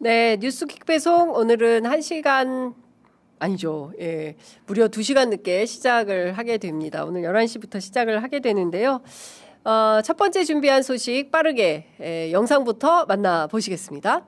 네, 뉴스 퀵배송 오늘은 1시간 아니죠. 예. 무려 2시간 늦게 시작을 하게 됩니다. 오늘 11시부터 시작을 하게 되는데요. 첫 번째 준비한 소식 빠르게 영상부터 만나보시겠습니다.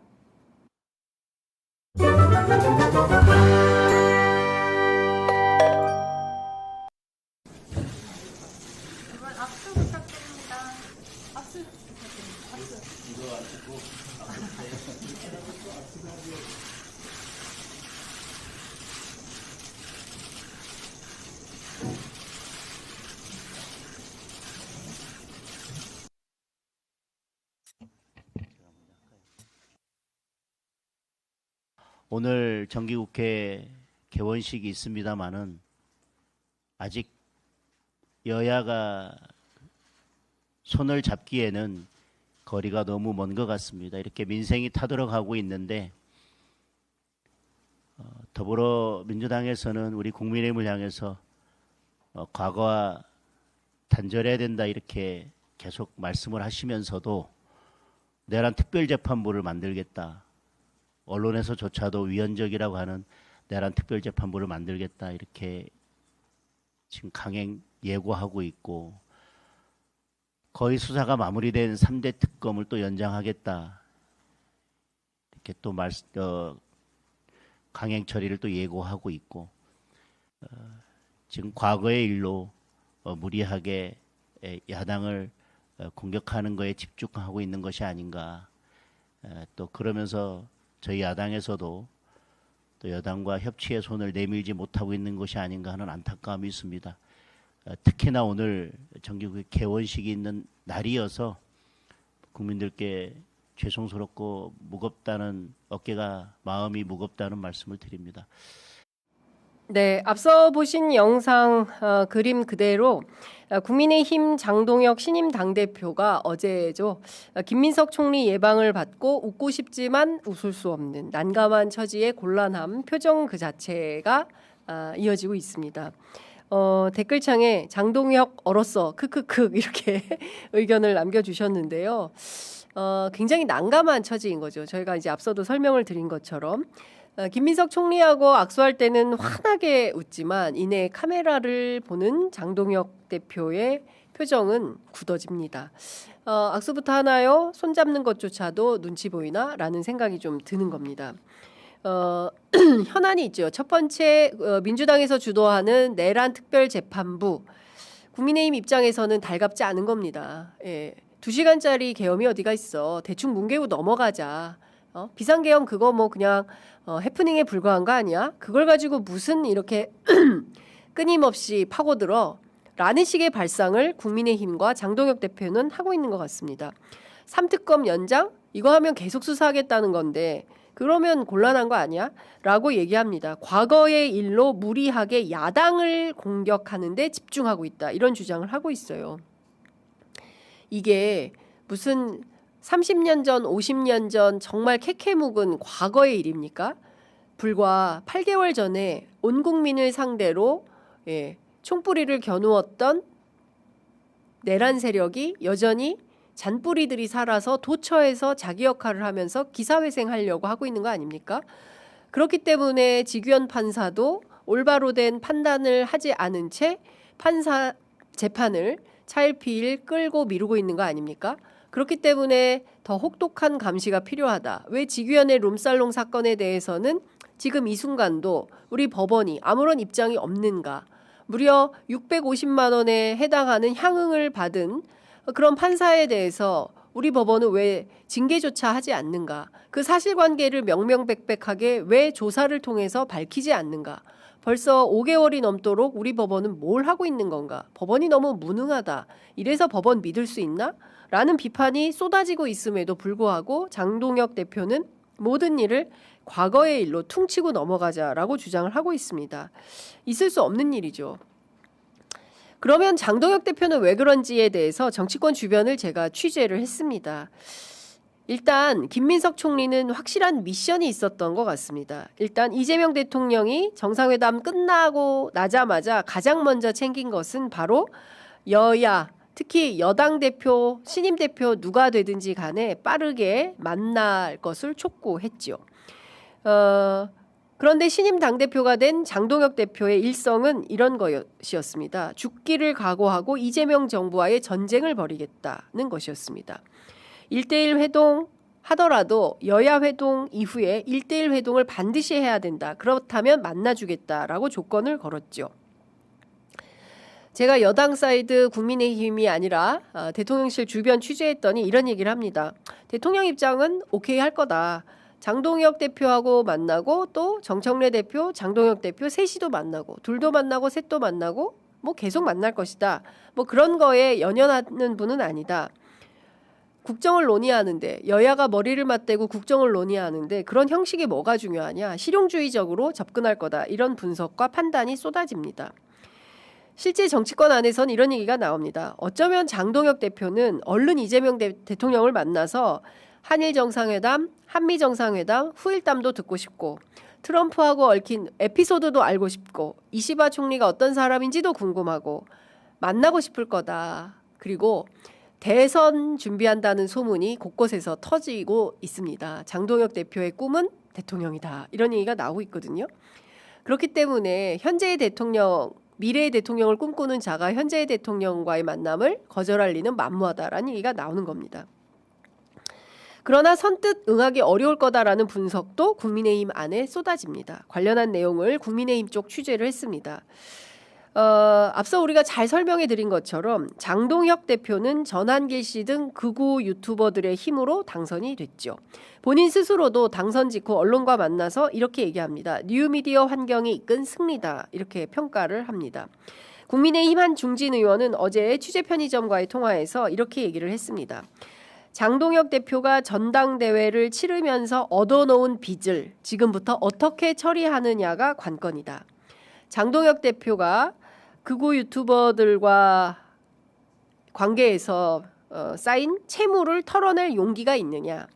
오늘 정기국회 개원식이 있습니다마는 아직 여야가 손을 잡기에는 거리가 너무 먼 것 같습니다. 이렇게 민생이 타들어가고 있는데 더불어민주당에서는 우리 국민의힘을 향해서 과거와 단절해야 된다 이렇게 계속 말씀을 하시면서도 내란 특별재판부를 만들겠다. 언론에서조차도 위헌적이라고 하는 내란 특별재판부를 만들겠다 이렇게 지금 강행 예고하고 있고 거의 수사가 마무리된 3대 특검을 또 연장하겠다 이렇게 또 강행 처리를 또 예고하고 있고 지금 과거의 일로 무리하게 야당을 공격하는 거에 집중하고 있는 것이 아닌가 또 그러면서 저희 야당에서도 또 여당과 협치의 손을 내밀지 못하고 있는 것이 아닌가 하는 안타까움이 있습니다. 특히나 오늘 정기국회 개원식이 있는 날이어서 국민들께 죄송스럽고 무겁다는 마음이 무겁다는 말씀을 드립니다. 네, 앞서 보신 영상 그림 그대로 국민의힘 장동혁 신임 당대표가 어제죠. 김민석 총리 예방을 받고 웃고 싶지만 웃을 수 없는 난감한 처지의 곤란함 표정 그 자체가 이어지고 있습니다. 댓글창에 장동혁 얼었어 크크크 이렇게 의견을 남겨주셨는데요. 굉장히 난감한 처지인 거죠. 저희가 이제 앞서도 설명을 드린 것처럼 김민석 총리하고 악수할 때는 환하게 웃지만 이내 카메라를 보는 장동혁 대표의 표정은 굳어집니다. 악수부터 하나요? 손잡는 것조차도 눈치 보이나? 라는 생각이 좀 드는 겁니다. 현안이 있죠. 첫 번째 민주당에서 주도하는 내란 특별재판부. 국민의힘 입장에서는 달갑지 않은 겁니다. 2시간짜리 계엄이 어디가 있어. 대충 뭉개고 넘어가자. 비상계엄 그거 뭐 그냥 해프닝에 불과한 거 아니야? 그걸 가지고 무슨 이렇게 끊임없이 파고들어 라는 식의 발상을 국민의힘과 장동혁 대표는 하고 있는 것 같습니다. 3특검 연장? 이거 하면 계속 수사하겠다는 건데 그러면 곤란한 거 아니야? 라고 얘기합니다. 과거의 일로 무리하게 야당을 공격하는 데 집중하고 있다. 이런 주장을 하고 있어요. 이게 무슨 30년 전, 50년 전 정말 캐캐묵은 과거의 일입니까? 불과 8개월 전에 온 국민을 상대로 총뿌리를 겨누었던 내란 세력이 여전히 잔뿌리들이 살아서 도처에서 자기 역할을 하면서 기사회생하려고 하고 있는 거 아닙니까? 그렇기 때문에 지규현 판사도 올바로 된 판단을 하지 않은 채 판사 재판을 차일피일 끌고 미루고 있는 거 아닙니까? 그렇기 때문에 더 혹독한 감시가 필요하다. 왜 지규현의 룸살롱 사건에 대해서는 지금 이 순간도 우리 법원이 아무런 입장이 없는가? 무려 650만 원에 해당하는 향응을 받은 그런 판사에 대해서 우리 법원은 왜 징계조차 하지 않는가? 그 사실관계를 명명백백하게 왜 조사를 통해서 밝히지 않는가? 벌써 5개월이 넘도록 우리 법원은 뭘 하고 있는 건가? 법원이 너무 무능하다. 이래서 법원 믿을 수 있나? 라는 비판이 쏟아지고 있음에도 불구하고 장동혁 대표는 모든 일을 과거의 일로 퉁치고 넘어가자라고 주장을 하고 있습니다. 있을 수 없는 일이죠. 그러면 장동혁 대표는 왜 그런지에 대해서 정치권 주변을 제가 취재를 했습니다. 일단 김민석 총리는 확실한 미션이 있었던 것 같습니다. 일단 이재명 대통령이 정상회담 끝나고 나자마자 가장 먼저 챙긴 것은 바로 여야 특히 여당 대표, 신임 대표 누가 되든지 간에 빠르게 만날 것을 촉구했죠. 그런데 신임 당대표가 된 장동혁 대표의 일성은 이런 것이었습니다. 죽기를 각오하고 이재명 정부와의 전쟁을 벌이겠다는 것이었습니다. 1대1 회동 하더라도 여야 회동 이후에 1대1 회동을 반드시 해야 된다. 그렇다면 만나주겠다라고 조건을 걸었죠. 제가 여당 사이드 국민의힘이 아니라 대통령실 주변 취재했더니 이런 얘기를 합니다. 대통령 입장은 오케이 할 거다. 장동혁 대표하고 만나고 또 정청래 대표, 장동혁 대표 셋이도 만나고 둘도 만나고 셋도 만나고 뭐 계속 만날 것이다. 뭐 그런 거에 연연하는 분은 아니다. 국정을 논의하는데 여야가 머리를 맞대고 국정을 논의하는데 그런 형식이 뭐가 중요하냐. 실용주의적으로 접근할 거다. 이런 분석과 판단이 쏟아집니다. 실제 정치권 안에선 이런 얘기가 나옵니다. 어쩌면 장동혁 대표는 얼른 이재명 대통령을 만나서 한일 정상회담, 한미 정상회담, 후일담도 듣고 싶고 트럼프하고 얽힌 에피소드도 알고 싶고 이시바 총리가 어떤 사람인지도 궁금하고 만나고 싶을 거다. 그리고 대선 준비한다는 소문이 곳곳에서 터지고 있습니다. 장동혁 대표의 꿈은 대통령이다. 이런 얘기가 나오고 있거든요. 그렇기 때문에 현재의 대통령, 미래의 대통령을 꿈꾸는 자가 현재의 대통령과의 만남을 거절할 리는 만무하다라는 얘기가 나오는 겁니다. 그러나 선뜻 응하기 어려울 거다라는 분석도 국민의힘 안에 쏟아집니다. 관련한 내용을 국민의힘 쪽 취재를 했습니다. 앞서 우리가 잘 설명해 드린 것처럼 장동혁 대표는 전한길 씨 등 극우 유튜버들의 힘으로 당선이 됐죠. 본인 스스로도 당선 직후 언론과 만나서 이렇게 얘기합니다. 뉴미디어 환경이 이끈 승리다. 이렇게 평가를 합니다. 국민의힘 한 중진 의원은 어제 취재 편의점과의 통화에서 이렇게 얘기를 했습니다. 장동혁 대표가 전당대회를 치르면서 얻어놓은 빚을 지금부터 어떻게 처리하느냐가 관건이다. 장동혁 대표가 극우 유튜버들과 관계에서 쌓인 채무를 털어낼 용기가 있느냐.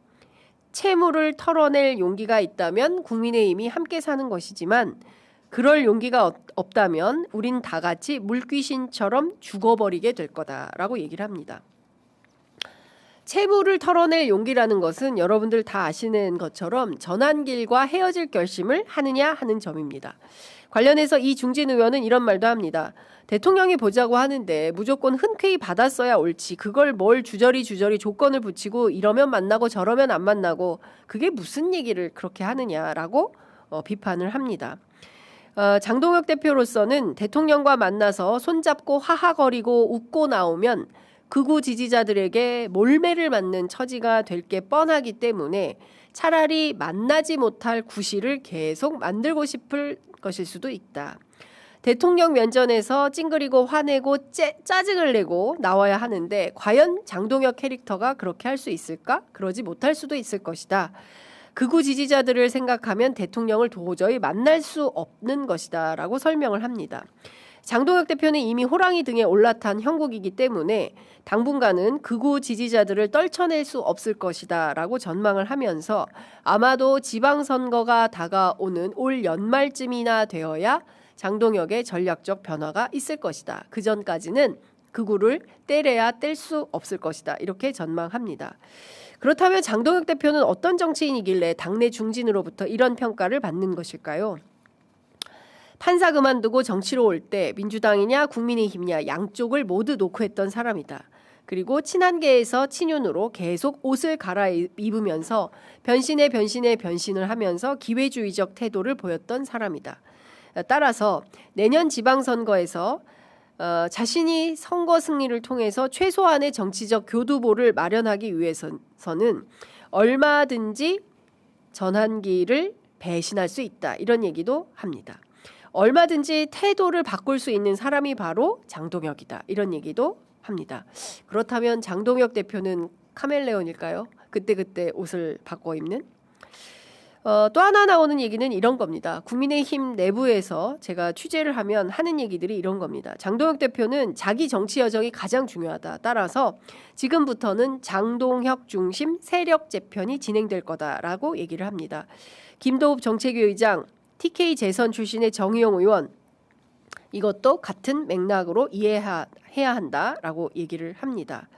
채무를 털어낼 용기가 있다면 국민의힘이 함께 사는 것이지만 그럴 용기가 없다면 우린 다 같이 물귀신처럼 죽어버리게 될 거다라고 얘기를 합니다. 채무를 털어낼 용기라는 것은 여러분들 다 아시는 것처럼 전한길과 헤어질 결심을 하느냐 하는 점입니다. 관련해서 이 중진 의원은 이런 말도 합니다. 대통령이 보자고 하는데 무조건 흔쾌히 받았어야 옳지. 그걸 뭘 주저리 조건을 붙이고 이러면 만나고 저러면 안 만나고 그게 무슨 얘기를 그렇게 하느냐라고 비판을 합니다. 장동혁 대표로서는 대통령과 만나서 손잡고 하하거리고 웃고 나오면 극우 지지자들에게 몰매를 맞는 처지가 될 게 뻔하기 때문에 차라리 만나지 못할 구실을 계속 만들고 싶을 것일 수도 있다. 대통령 면전에서 찡그리고 화내고 짜증을 내고 나와야 하는데 과연 장동혁 캐릭터가 그렇게 할 수 있을까? 그러지 못할 수도 있을 것이다. 극우 지지자들을 생각하면 대통령을 도저히 만날 수 없는 것이다 라고 설명을 합니다. 장동혁 대표는 이미 호랑이 등에 올라탄 형국이기 때문에 당분간은 극우 지지자들을 떨쳐낼 수 없을 것이다 라고 전망을 하면서 아마도 지방선거가 다가오는 올 연말쯤이나 되어야 장동혁의 전략적 변화가 있을 것이다. 그 전까지는 극우를 때려야 뗄 수 없을 것이다. 이렇게 전망합니다. 그렇다면 장동혁 대표는 어떤 정치인이길래 당내 중진으로부터 이런 평가를 받는 것일까요? 판사 그만두고 정치로 올 때 민주당이냐 국민의힘이냐 양쪽을 모두 놓고 했던 사람이다. 그리고 친한계에서 친윤으로 계속 옷을 갈아입으면서 변신을 하면서 기회주의적 태도를 보였던 사람이다. 따라서 내년 지방선거에서 자신이 선거 승리를 통해서 최소한의 정치적 교두보를 마련하기 위해서는 얼마든지 전한기를 배신할 수 있다. 이런 얘기도 합니다. 얼마든지 태도를 바꿀 수 있는 사람이 바로 장동혁이다. 이런 얘기도 합니다. 그렇다면 장동혁 대표는 카멜레온일까요? 그때그때 옷을 바꿔 입는? 또 하나 나오는 얘기는 이런 겁니다. 국민의힘 내부에서 제가 취재를 하면 하는 얘기들이 이런 겁니다. 장동혁 대표는 자기 정치 여정이 가장 중요하다. 따라서 지금부터는 장동혁 중심 세력 재편이 진행될 거다라고 얘기를 합니다. 김도읍 정책위 의장, TK 재선 출신의 정의용 의원, 이것도 같은 맥락으로 이해해야 한다라고 얘기를 합니다.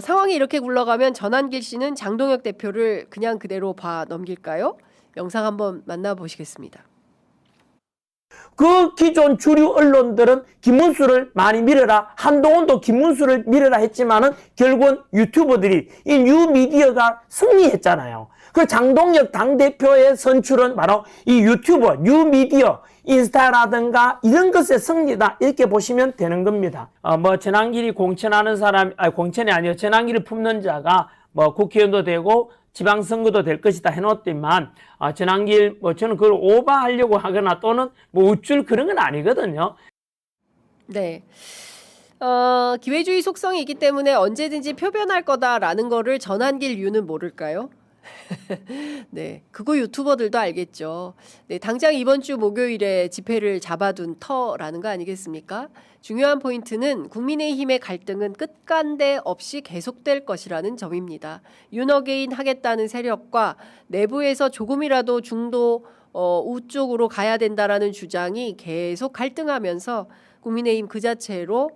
상황이 이렇게 굴러가면 전한길 씨는 장동혁 대표를 그냥 그대로 봐 넘길까요? 영상 한번 만나보시겠습니다. 그 기존 주류 언론들은 김문수를 많이 밀어라, 한동훈도 김문수를 밀어라 했지만은 결국은 유튜버들이, 이 뉴미디어가 승리했잖아요. 그 장동혁 당대표의 선출은 바로 이 유튜버, 뉴미디어, 인스타라든가 이런 것의 승리다, 이렇게 보시면 되는 겁니다. 전한길이 공천하는 사람, 공천이 아니요, 전한길을 품는 자가 국회의원도 되고 지방선거도 될 것이다 해놓았지만, 전한길, 저는 그걸 오버하려고 하거나 또는 우쭐 그런 건 아니거든요. 네. 기회주의 속성이 있기 때문에 언제든지 표변할 거다라는 거를 전한길 유는 모를까요? 네, 그거 유튜버들도 알겠죠. 네, 당장 이번 주 목요일에 집회를 잡아둔 터라는 거 아니겠습니까? 중요한 포인트는 국민의힘의 갈등은 끝간데 없이 계속될 것이라는 점입니다. 윤어게인 하겠다는 세력과 내부에서 조금이라도 중도 우쪽으로 가야 된다라는 주장이 계속 갈등하면서 국민의힘 그 자체로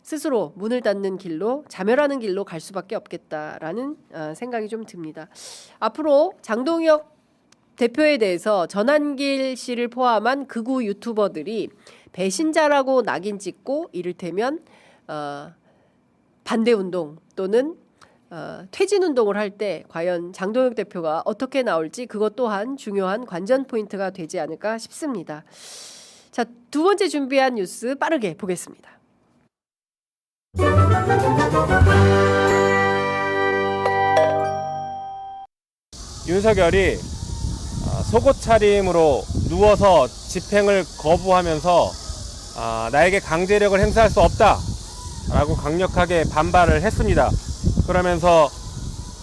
스스로 문을 닫는 길로, 자멸하는 길로 갈 수밖에 없겠다라는 생각이 좀 듭니다. 앞으로 장동혁 대표에 대해서 전한길 씨를 포함한 극우 유튜버들이 배신자라고 낙인 찍고 이를테면 반대운동 또는 퇴진운동을 할 때 과연 장동혁 대표가 어떻게 나올지 그것 또한 중요한 관전 포인트가 되지 않을까 싶습니다. 자, 두 번째 준비한 뉴스 빠르게 보겠습니다. 윤석열이 속옷 차림으로 누워서 집행을 거부하면서 나에게 강제력을 행사할 수 없다라고 강력하게 반발을 했습니다. 그러면서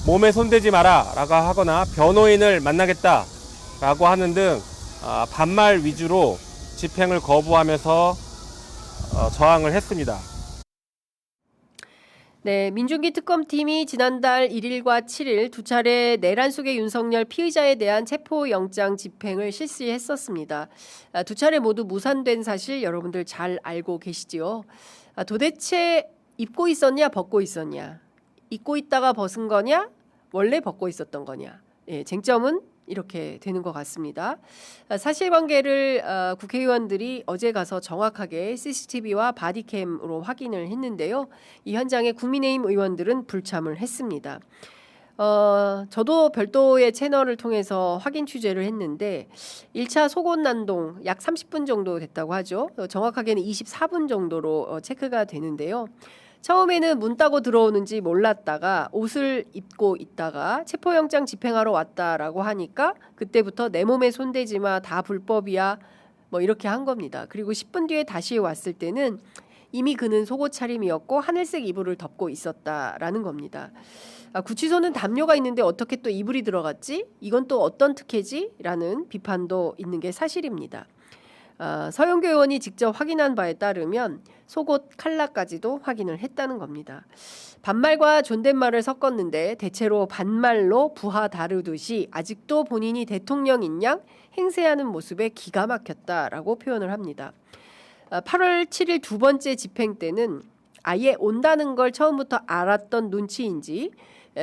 몸에 손대지 마라 라고 하거나 변호인을 만나겠다라고 하는 등 반말 위주로 집행을 거부하면서 저항을 했습니다. 네, 민중기 특검팀이 지난달 1일과 7일 두 차례 내란 속의 윤석열 피의자에 대한 체포영장 집행을 실시했었습니다. 두 차례 모두 무산된 사실 여러분들 잘 알고 계시지요? 도대체 입고 있었냐 벗고 있었냐, 입고 있다가 벗은 거냐 원래 벗고 있었던 거냐, 예, 쟁점은 이렇게 되는 것 같습니다. 사실관계를 국회의원들이 어제 가서 정확하게 CCTV와 바디캠으로 확인을 했는데요. 이 현장에 국민의힘 의원들은 불참을 했습니다. 저도 별도의 채널을 통해서 확인 취재를 했는데 1차 속옷 난동 약 30분 정도 됐다고 하죠. 정확하게는 24분 정도로 체크가 되는데요. 처음에는 문 따고 들어오는지 몰랐다가 옷을 입고 있다가 체포영장 집행하러 왔다라고 하니까 그때부터 내 몸에 손대지 마, 다 불법이야, 뭐 이렇게 한 겁니다. 그리고 10분 뒤에 다시 왔을 때는 이미 그는 속옷 차림이었고 하늘색 이불을 덮고 있었다라는 겁니다. 구치소는 담요가 있는데 어떻게 또 이불이 들어갔지? 이건 또 어떤 특혜지? 라는 비판도 있는 게 사실입니다. 서영교 의원이 직접 확인한 바에 따르면 속옷 칼라까지도 확인을 했다는 겁니다. 반말과 존댓말을 섞었는데 대체로 반말로 부하 다루듯이 아직도 본인이 대통령인 양 행세하는 모습에 기가 막혔다라고 표현을 합니다. 8월 7일 두 번째 집행 때는 아예 온다는 걸 처음부터 알았던 눈치인지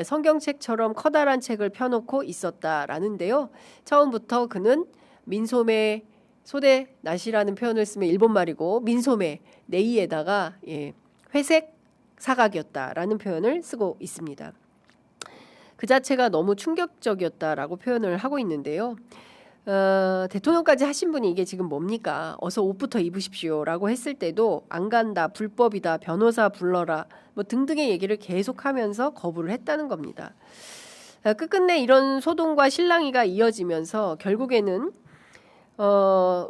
성경책처럼 커다란 책을 펴놓고 있었다라는데요. 처음부터 그는 민소매 소대 낫이라는 표현을 쓰면 일본말이고 민소매 네이에다가 회색 사각이었다라는 표현을 쓰고 있습니다. 그 자체가 너무 충격적이었다라고 표현을 하고 있는데요. 대통령까지 하신 분이 이게 지금 뭡니까? 어서 옷부터 입으십시오라고 했을 때도 안 간다, 불법이다, 변호사 불러라 뭐 등등의 얘기를 계속하면서 거부를 했다는 겁니다. 끝끝내 이런 소동과 실랑이가 이어지면서 결국에는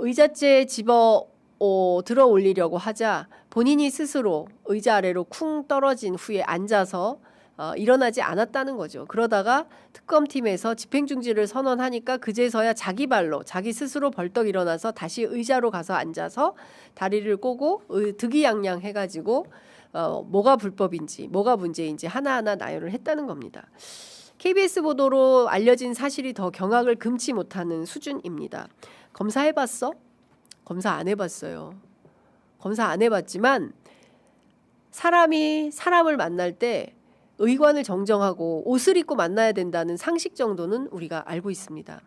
의자째 집어 들어 올리려고 하자 본인이 스스로 의자 아래로 쿵 떨어진 후에 앉아서 일어나지 않았다는 거죠. 그러다가 특검팀에서 집행중지를 선언하니까 그제서야 자기 발로 자기 스스로 벌떡 일어나서 다시 의자로 가서 앉아서 다리를 꼬고 득이양양 해가지고 뭐가 불법인지 뭐가 문제인지 하나하나 나열을 했다는 겁니다. KBS 보도로 알려진 사실이 더 경악을 금치 못하는 수준입니다. 검사해봤어? 검사 안 해봤어요. 검사 안 해봤지만 사람이 사람을 만날 때 의관을 정정하고 옷을 입고 만나야 된다는 상식 정도는 우리가 알고 있습니다.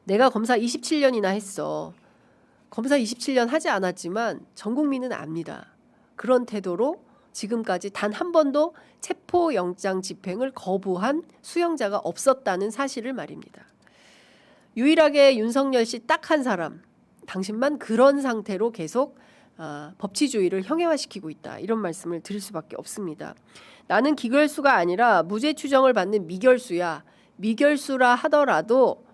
내가 검사 27년이나 했어. 검사 27년 하지 않았지만 전 국민은 압니다. 그런 태도로 지금까지 단 한 번도 체포영장 집행을 거부한 수용자가 없었다는 사실을 말입니다. 유일하게 윤석열 씨 딱 한 사람, 당신만 그런 상태로 계속 법치주의를 형해화시키고 있다. 이런 말씀을 드릴 수밖에 없습니다. 나는 기결수가 아니라 무죄 추정을 받는 미결수야. 미결수라 하더라도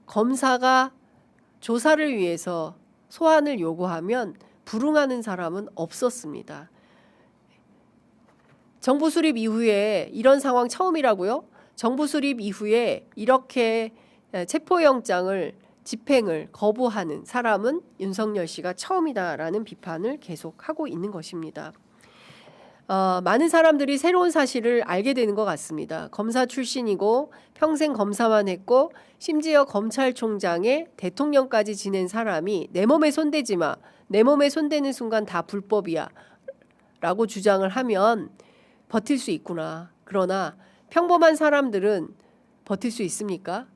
검사가 조사를 위해서 소환을 요구하면 불응하는 사람은 없었습니다. 정부 수립 이후에 이런 상황 처음이라고요? 정부 수립 이후에 이렇게 체포영장을 집행을 거부하는 사람은 윤석열 씨가 처음이다라는 비판을 계속하고 있는 것입니다. 많은 사람들이 새로운 사실을 알게 되는 것 같습니다. 검사 출신이고 평생 검사만 했고 심지어 검찰총장의 대통령까지 지낸 사람이 내 몸에 손대지 마. 내 몸에 손대는 순간 다 불법이야. 라고 주장을 하면 버틸 수 있구나. 그러나 평범한 사람들은 버틸 수 있습니까?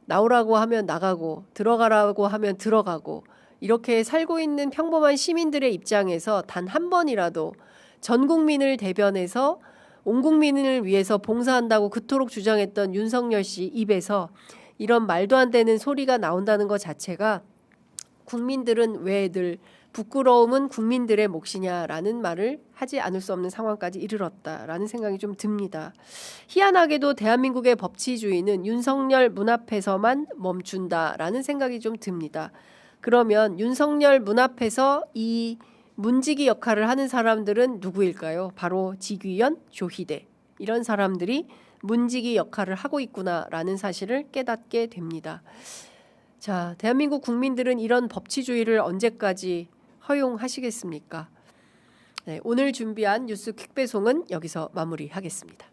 나오라고 하면 나가고 들어가라고 하면 들어가고 이렇게 살고 있는 평범한 시민들의 입장에서 단 한 번이라도 전 국민을 대변해서 온 국민을 위해서 봉사한다고 그토록 주장했던 윤석열 씨 입에서 이런 말도 안 되는 소리가 나온다는 것 자체가 국민들은 왜 늘 부끄러움은 국민들의 몫이냐라는 말을 하지 않을 수 없는 상황까지 이르렀다라는 생각이 좀 듭니다. 희한하게도 대한민국의 법치주의는 윤석열 문 앞에서만 멈춘다라는 생각이 좀 듭니다. 그러면 윤석열 문 앞에서 이 문지기 역할을 하는 사람들은 누구일까요? 바로 지귀현, 조희대 이런 사람들이 문지기 역할을 하고 있구나라는 사실을 깨닫게 됩니다. 자, 대한민국 국민들은 이런 법치주의를 언제까지 허용하시겠습니까? 네, 오늘 준비한 뉴스 퀵배송은 여기서 마무리하겠습니다.